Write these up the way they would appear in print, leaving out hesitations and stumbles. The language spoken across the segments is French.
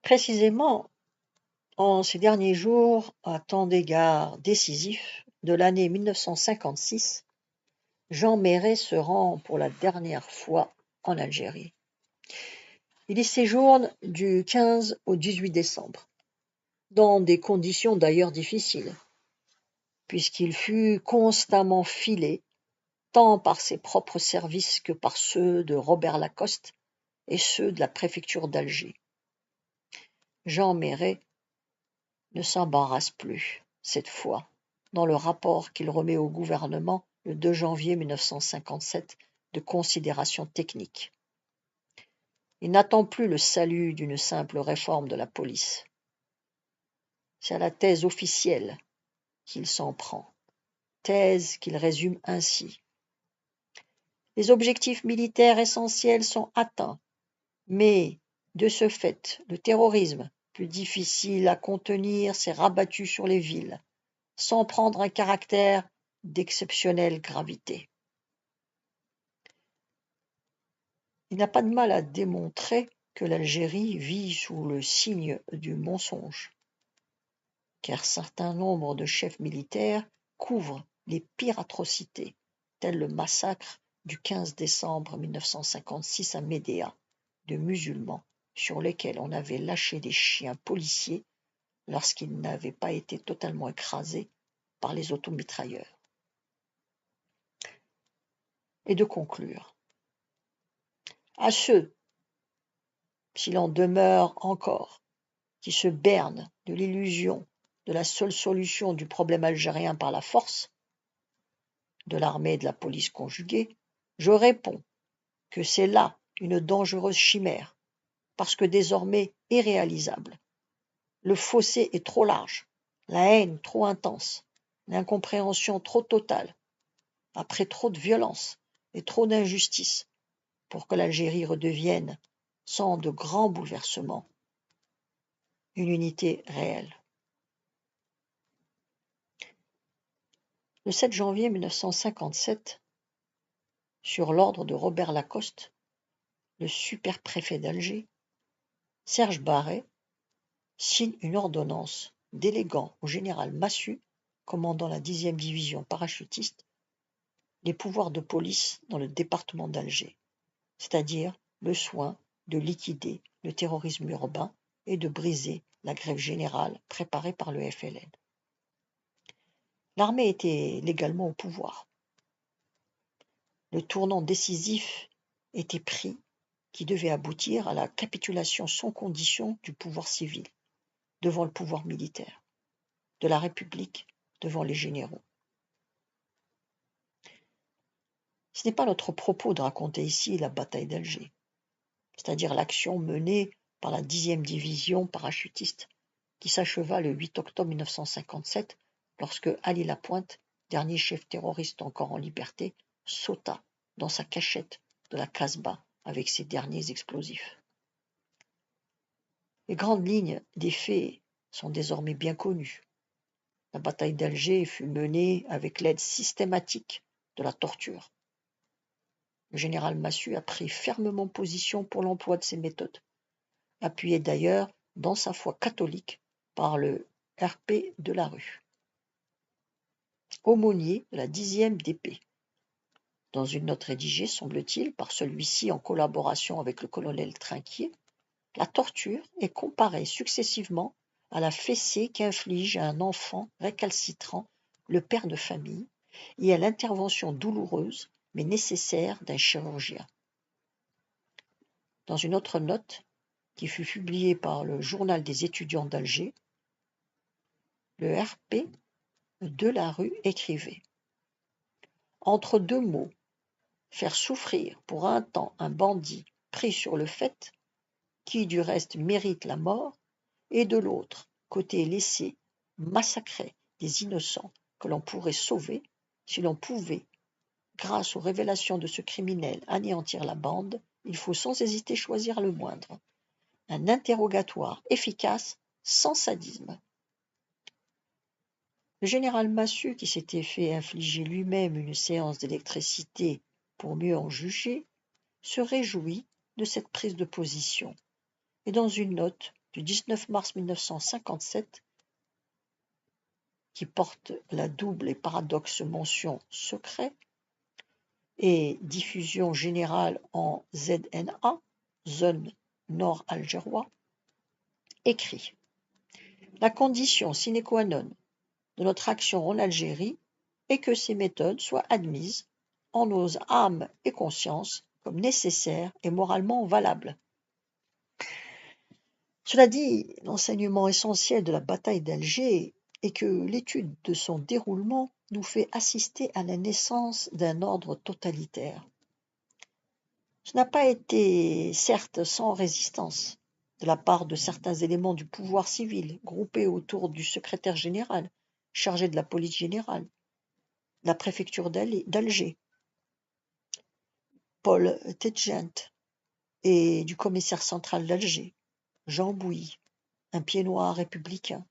Précisément, en ces derniers jours, à tant d'égards décisifs de l'année 1956, Jean Marais se rend pour la dernière fois en Algérie. Il y séjourne du 15 au 18 décembre, dans des conditions d'ailleurs difficiles, puisqu'il fut constamment filé, tant par ses propres services que par ceux de Robert Lacoste et ceux de la préfecture d'Alger. Jean Marais ne s'embarrasse plus, cette fois, dans le rapport qu'il remet au gouvernement le 2 janvier 1957 de considérations techniques. Il n'attend plus le salut d'une simple réforme de la police. C'est à la thèse officielle qu'il s'en prend, thèse qu'il résume ainsi. Les objectifs militaires essentiels sont atteints, mais, de ce fait, le terrorisme, plus difficile à contenir, s'est rabattu sur les villes, sans prendre un caractère d'exceptionnelle gravité. Il n'a pas de mal à démontrer que l'Algérie vit sous le signe du mensonge, car certain nombre de chefs militaires couvrent les pires atrocités, tel le massacre du 15 décembre 1956 à Médéa, de musulmans sur lesquels on avait lâché des chiens policiers lorsqu'ils n'avaient pas été totalement écrasés par les automitrailleurs. Et de conclure. À ceux, s'il en demeure encore, qui se bernent de l'illusion de la seule solution du problème algérien par la force, de l'armée et de la police conjuguées, je réponds que c'est là une dangereuse chimère, parce que désormais irréalisable. Le fossé est trop large, la haine trop intense, l'incompréhension trop totale, après trop de violence et trop d'injustice, pour que l'Algérie redevienne, sans de grands bouleversements, une unité réelle. Le 7 janvier 1957, sur l'ordre de Robert Lacoste, le super-préfet d'Alger, Serge Barret signe une ordonnance déléguant au général Massu, commandant la 10e division parachutiste, les pouvoirs de police dans le département d'Alger, c'est-à-dire le soin de liquider le terrorisme urbain et de briser la grève générale préparée par le FLN. L'armée était légalement au pouvoir. Le tournant décisif était pris qui devait aboutir à la capitulation sans condition du pouvoir civil devant le pouvoir militaire, de la République devant les généraux. Ce n'est pas notre propos de raconter ici la bataille d'Alger, c'est-à-dire l'action menée par la 10e division parachutiste qui s'acheva le 8 octobre 1957 lorsque Ali Lapointe, dernier chef terroriste encore en liberté, sauta dans sa cachette de la Casbah avec ses derniers explosifs. Les grandes lignes des faits sont désormais bien connues. La bataille d'Alger fut menée avec l'aide systématique de la torture. Le général Massu a pris fermement position pour l'emploi de ces méthodes, appuyé d'ailleurs dans sa foi catholique par le RP de la rue, aumônier de la 10e DP. Dans une note rédigée, semble-t-il, par celui-ci en collaboration avec le colonel Trinquier, la torture est comparée successivement à la fessée qu'inflige à un enfant récalcitrant le père de famille et à l'intervention douloureuse mais nécessaire d'un chirurgien. Dans une autre note, qui fut publiée par le Journal des étudiants d'Alger, le RP de la rue écrivait « Entre deux mots, faire souffrir pour un temps un bandit pris sur le fait, qui du reste mérite la mort, et de l'autre côté laisser massacrer des innocents que l'on pourrait sauver si l'on pouvait, grâce aux révélations de ce criminel, anéantir la bande, il faut sans hésiter choisir le moindre. Un interrogatoire efficace, sans sadisme. » Le général Massu, qui s'était fait infliger lui-même une séance d'électricité pour mieux en juger, se réjouit de cette prise de position et dans une note du 19 mars 1957, qui porte la double et paradoxe mention secret et diffusion générale en ZNA, zone nord-algérois, écrit « La condition sine qua non de notre action en Algérie est que ces méthodes soient admises en nos âmes et consciences comme nécessaires et moralement valables. » Cela dit, l'enseignement essentiel de la bataille d'Alger est que l'étude de son déroulement nous fait assister à la naissance d'un ordre totalitaire. Ce n'a pas été, certes, sans résistance de la part de certains éléments du pouvoir civil groupés autour du secrétaire général, chargé de la police générale, de la préfecture d'Alger, Paul Tedjent, et du commissaire central d'Alger, Jean Bouilly, un pied-noir républicain.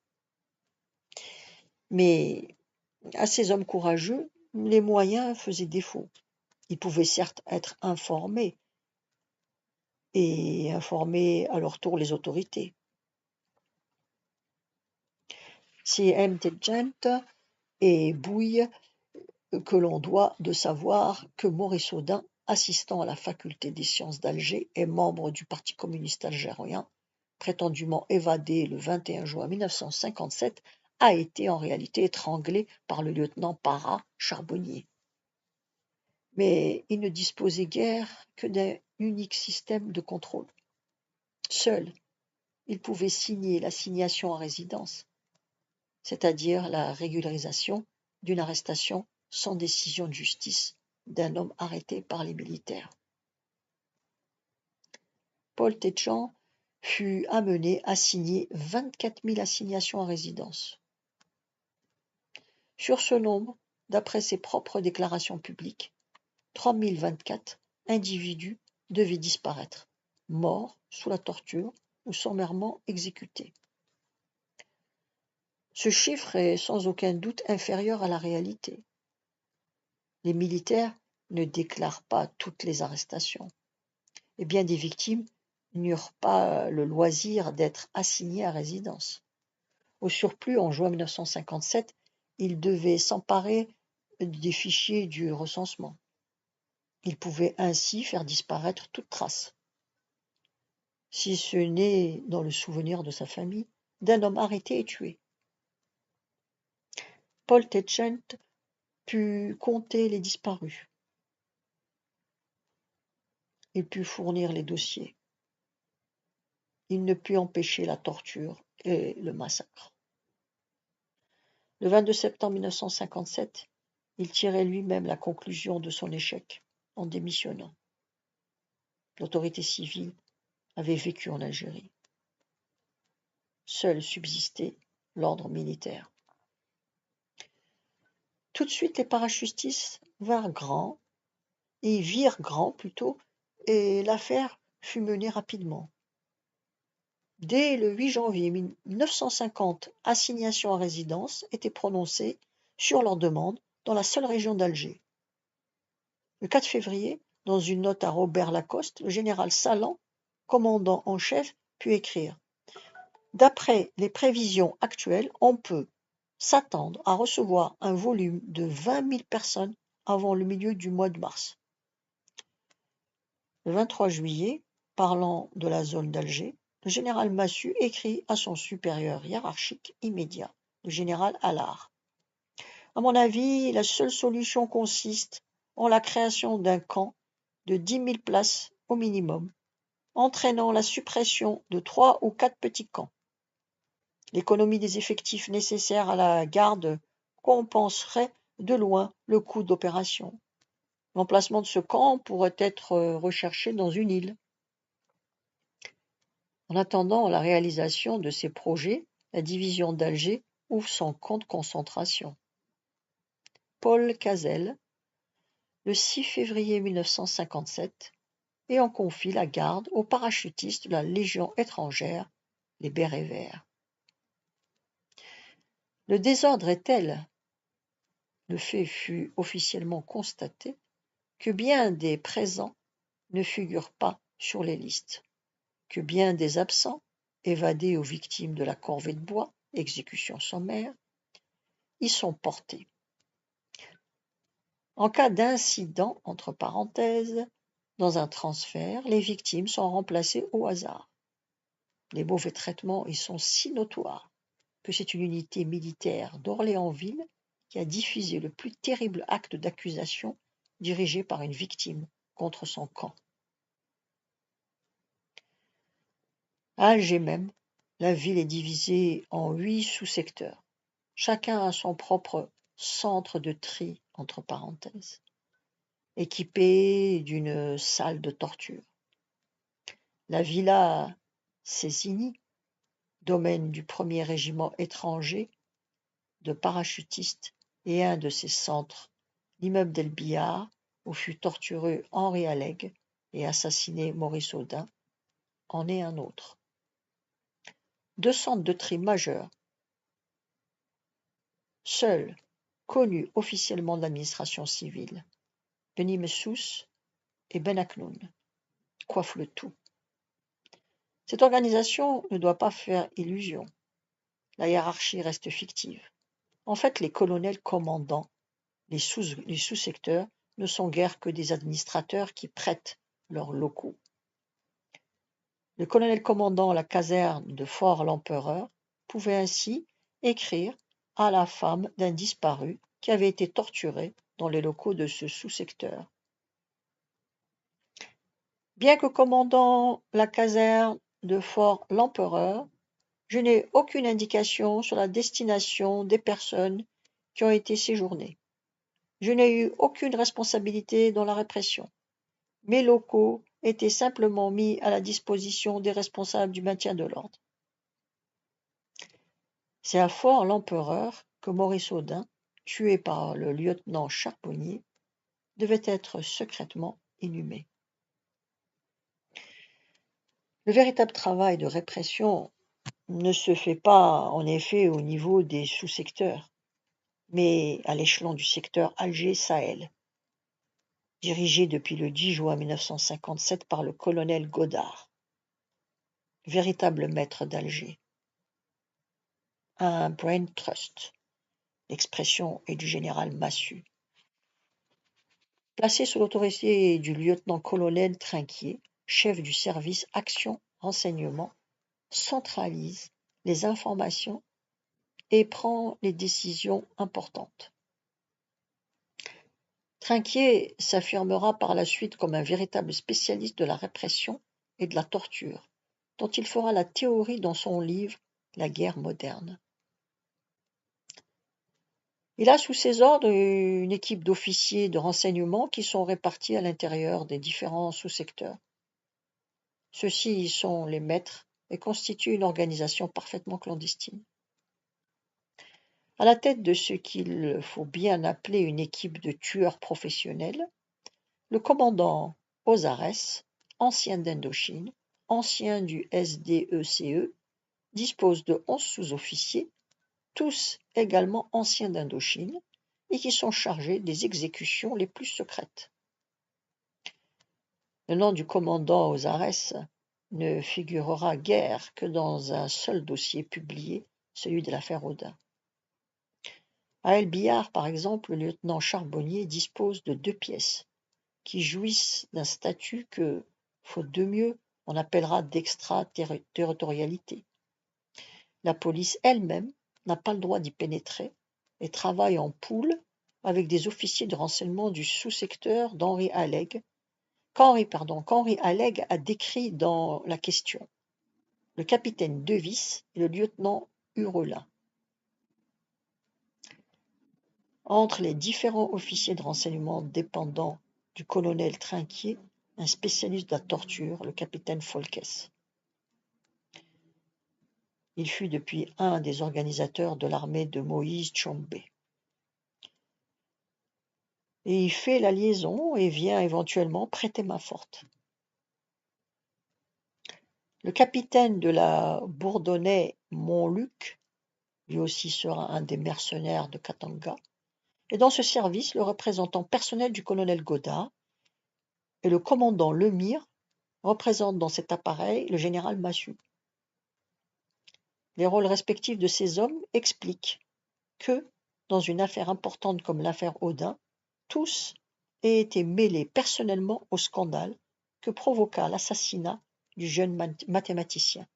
Mais à ces hommes courageux, les moyens faisaient défaut. Ils pouvaient certes être informés et informer à leur tour les autorités. C'est M. Tedjent et Bouilly que l'on doit de savoir que Maurice Audin, assistant à la faculté des sciences d'Alger et membre du Parti communiste algérien, prétendument évadé le 21 juin 1957, a été en réalité étranglé par le lieutenant Parra Charbonnier. Mais il ne disposait guère que d'un unique système de contrôle. Seul, il pouvait signer l'assignation à résidence, c'est-à-dire la régularisation d'une arrestation sans décision de justice d'un homme arrêté par les militaires. Paul Tedjent fut amené à signer 24 000 assignations à résidence. Sur ce nombre, d'après ses propres déclarations publiques, 3 024 individus devaient disparaître, morts sous la torture ou sommairement exécutés. Ce chiffre est sans aucun doute inférieur à la réalité. Les militaires ne déclarent pas toutes les arrestations, et bien des victimes n'eurent pas le loisir d'être assignées à résidence. Au surplus, en juin 1957, ils devaient s'emparer des fichiers du recensement. Ils pouvaient ainsi faire disparaître toute trace, si ce n'est dans le souvenir de sa famille, d'un homme arrêté et tué. Paul Tedjent put compter les disparus. Il put fournir les dossiers. Il ne put empêcher la torture et le massacre. Le 22 septembre 1957, il tirait lui-même la conclusion de son échec en démissionnant. L'autorité civile avait vécu en Algérie. Seul subsistait l'ordre militaire. Tout de suite, les parachutistes virent grand, et l'affaire fut menée rapidement. Dès le 8 janvier 1950, assignations à résidence étaient prononcées sur leur demande dans la seule région d'Alger. Le 4 février, dans une note à Robert Lacoste, le général Salan, commandant en chef, put écrire « D'après les prévisions actuelles, on peut s'attendre à recevoir un volume de 20 000 personnes avant le milieu du mois de mars. » Le 23 juillet, parlant de la zone d'Alger, le général Massu écrit à son supérieur hiérarchique immédiat, le général Allard. « À mon avis, la seule solution consiste en la création d'un camp de 10 000 places au minimum, entraînant la suppression de 3 ou 4 petits camps. L'économie des effectifs nécessaires à la garde compenserait de loin le coût d'opération. L'emplacement de ce camp pourrait être recherché dans une île. » En attendant la réalisation de ces projets, la division d'Alger ouvre son camp de concentration. Paul Cazel, le 6 février 1957, et en confie la garde aux parachutistes de la Légion étrangère, les Bérets verts. Le désordre est tel, le fait fut officiellement constaté, que bien des présents ne figurent pas sur les listes, que bien des absents évadés ou victimes de la corvée de bois, exécution sommaire, y sont portés. En cas d'incident, entre parenthèses, dans un transfert, les victimes sont remplacées au hasard. Les mauvais traitements y sont si notoires que c'est une unité militaire d'Orléansville qui a diffusé le plus terrible acte d'accusation dirigé par une victime contre son camp. À Alger même, la ville est divisée en 8 sous-secteurs. Chacun a son propre centre de tri, entre parenthèses, équipé d'une salle de torture. La villa Cécini, domaine du 1er régiment étranger de parachutistes, et un de ses centres, l'immeuble d'El Billard, où fut torturé Henri Alleg et assassiné Maurice Audin, en est un autre. 2 centres de tri majeurs, seuls connus officiellement de l'administration civile, Beni Messous et Ben Aknoun, coiffent le tout. Cette organisation ne doit pas faire illusion. La hiérarchie reste fictive. En fait, les colonels commandants, les sous-secteurs, ne sont guère que des administrateurs qui prêtent leurs locaux. Le colonel commandant la caserne de Fort-l'Empereur pouvait ainsi écrire à la femme d'un disparu qui avait été torturé dans les locaux de ce sous-secteur. Bien que commandant la caserne de Fort-l'Empereur, je n'ai aucune indication sur la destination des personnes qui ont été séjournées. Je n'ai eu aucune responsabilité dans la répression. Mes locaux étaient simplement mis à la disposition des responsables du maintien de l'ordre. C'est à Fort-l'Empereur que Maurice Audin, tué par le lieutenant Charbonnier, devait être secrètement inhumé. Le véritable travail de répression ne se fait pas en effet au niveau des sous-secteurs, mais à l'échelon du secteur Alger-Sahel, dirigé depuis le 10 juin 1957 par le colonel Godard, véritable maître d'Alger. Un brain trust, l'expression est du général Massu. Placé sous l'autorité du lieutenant-colonel Trinquier, chef du service Action Renseignement, centralise les informations et prend les décisions importantes. Trinquier s'affirmera par la suite comme un véritable spécialiste de la répression et de la torture, dont il fera la théorie dans son livre La guerre moderne. Il a sous ses ordres une équipe d'officiers de renseignement qui sont répartis à l'intérieur des différents sous-secteurs. Ceux-ci sont les maîtres et constituent une organisation parfaitement clandestine. À la tête de ce qu'il faut bien appeler une équipe de tueurs professionnels, le commandant Ozares, ancien d'Indochine, ancien du SDECE, dispose de 11 sous-officiers, tous également anciens d'Indochine, et qui sont chargés des exécutions les plus secrètes. Le nom du commandant Ozares ne figurera guère que dans un seul dossier publié, celui de l'affaire Audin. À El Billard, par exemple, le lieutenant Charbonnier dispose de 2 pièces, qui jouissent d'un statut que, faute de mieux, on appellera d'extraterritorialité. La police elle-même n'a pas le droit d'y pénétrer et travaille en poule avec des officiers de renseignement du sous-secteur d'Henri Alleg, qu'Henri Alleg a décrit dans la question, le capitaine Devis et le lieutenant Hurelin. Entre les différents officiers de renseignement dépendant du colonel Trinquier, un spécialiste de la torture, le capitaine Folkes. Il fut depuis un des organisateurs de l'armée de Moïse Tshombe. Et il fait la liaison et vient éventuellement prêter main forte. Le capitaine de la Bourdonnais Montluc, lui aussi sera un des mercenaires de Katanga, est dans ce service le représentant personnel du colonel Godard, et le commandant Lemire représente dans cet appareil le général Massu. Les rôles respectifs de ces hommes expliquent que, dans une affaire importante comme l'affaire Audin, tous aient été mêlés personnellement au scandale que provoqua l'assassinat du jeune mathématicien.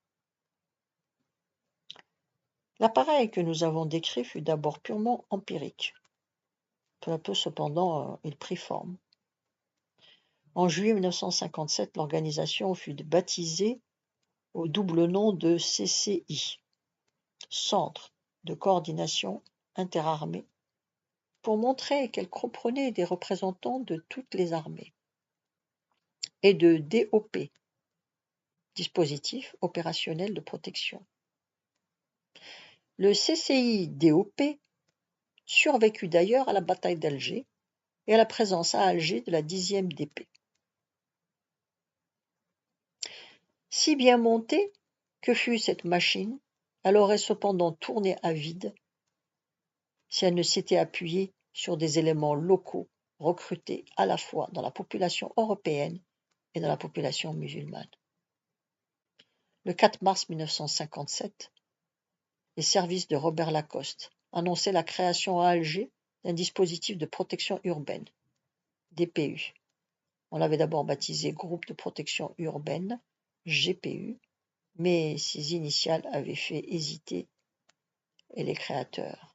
L'appareil que nous avons décrit fut d'abord purement empirique. Peu à peu, cependant, il prit forme. En juillet 1957, l'organisation fut baptisée au double nom de CCI, Centre de coordination interarmée, pour montrer qu'elle comprenait des représentants de toutes les armées, et de DOP, dispositif opérationnel de protection. Le CCI-DOP survécut d'ailleurs à la bataille d'Alger et à la présence à Alger de la 10e DP. Si bien montée que fût cette machine, elle aurait cependant tourné à vide si elle ne s'était appuyée sur des éléments locaux recrutés à la fois dans la population européenne et dans la population musulmane. Le 4 mars 1957, les services de Robert Lacoste annonçaient la création à Alger d'un dispositif de protection urbaine, DPU. On l'avait d'abord baptisé Groupe de protection urbaine, GPU, mais ses initiales avaient fait hésiter et les créateurs.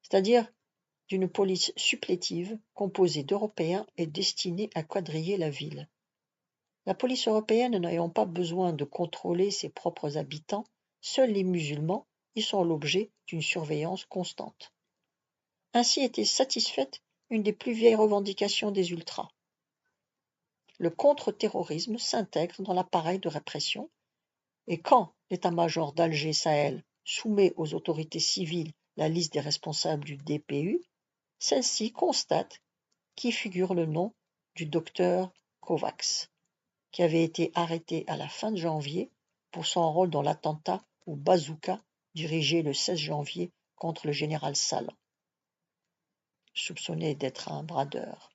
C'est-à-dire d'une police supplétive composée d'Européens et destinée à quadriller la ville. La police européenne n'ayant pas besoin de contrôler ses propres habitants, seuls les musulmans y sont l'objet d'une surveillance constante. Ainsi était satisfaite une des plus vieilles revendications des ultras. Le contre-terrorisme s'intègre dans l'appareil de répression, et quand l'état-major d'Alger-Sahel soumet aux autorités civiles la liste des responsables du DPU, celle-ci constate qu'y figure le nom du docteur Kovacs, qui avait été arrêté à la fin de janvier pour son rôle dans l'attentat au bazooka dirigé le 16 janvier contre le général Salan, soupçonné d'être un bradeur,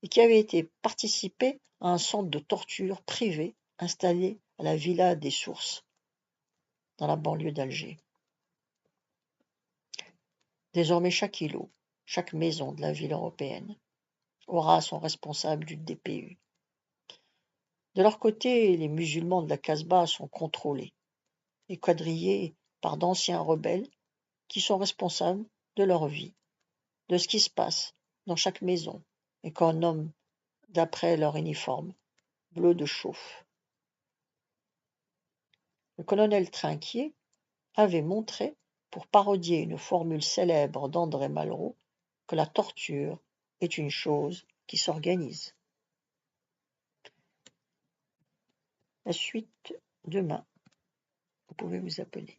et qui avait été participé à un centre de torture privé installé à la Villa des Sources, dans la banlieue d'Alger. Désormais, chaque îlot, chaque maison de la ville européenne aura son responsable du DPU. De leur côté, les musulmans de la Casbah sont contrôlés et quadrillés par d'anciens rebelles qui sont responsables de leur vie, de ce qui se passe dans chaque maison et qu'on nomme d'après leur uniforme, bleu de chauffe. Le colonel Trinquier avait montré, pour parodier une formule célèbre d'André Malraux, que la torture est une chose qui s'organise. La suite demain. Vous pouvez vous appeler.